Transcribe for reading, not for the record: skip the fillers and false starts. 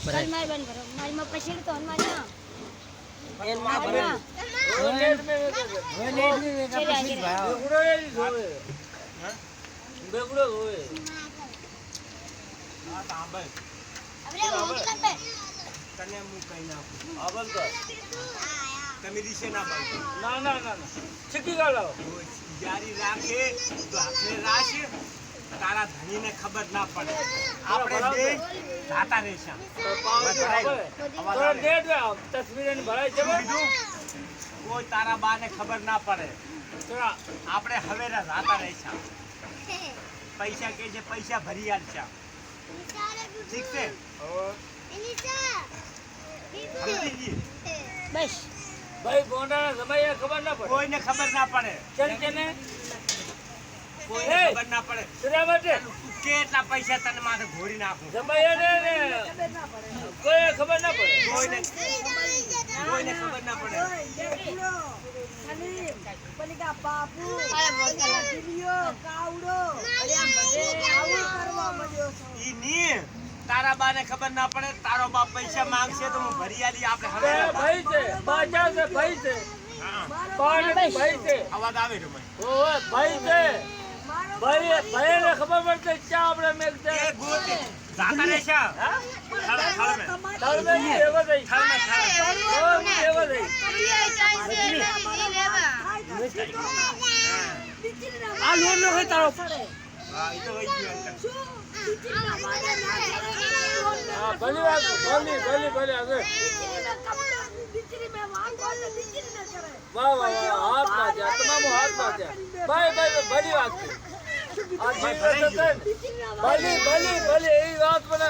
કલ માર બન ભરો મારી માં પછીડ તો હનુમાન ના એન માં ભરે નેટ મે પછી ભાઈ બેગુડો એ જોવે બેગુડો જોવે આ તાંબે આપણે મોજ કરતે તને હું કઈ નાખું આબલ તો તમે દિશે ના બાંધો ના ના ના ના ચીકી ગાલો જારી રાખે તો આપણે રાશ તારા ધણીને ખબર ના પડે આપણે બે જાતા રહેશા તો ડેટ તસવીર ભરાય છે કોઈ તારા બાને ખબર ના પડે આપણે હવે જાતા રહેશા પૈસા કે છે પૈસા ભરી આલશા ઠીક છે બસ ભાઈ ગોંડાના સમય ખબર ના પડે કોઈને ખબર ના પડે કેમ કે ને કોઈને ખબર ના પડે તેના માટે કેટલા પૈસા તને માથે ઘોડી નાખું સમય ને કોઈ ખબર ના પડે કોઈને ખબર ના પડે ઈ ની તારા બાને ખબર ના પડે તારો બાપ પૈસા માંગશે તો હું ભરી આલી આપણે હવે ભાઈ છે બાજા છે ભાઈ છે પાણી ભાઈ છે અવાજ આવે રે ભાઈ ઓય ભાઈ છે ભાઈ ને ખબર પડશે ચા આપણે મેકતે એ ગોત જાતા રહેશા હા થળ મે તાર મે એવો દઈ થળ મે ઓ એવો દઈ આ લોન નો હોય તારો હા ઈ તો વઈ ગયો હા ભલી વાત ભલી આગળ વાહ વાહ હાથ ના જા તમામ હાથ ના જા ભાઈ ભલી વાત છે આ જીવ છે ભલી એ વાત મને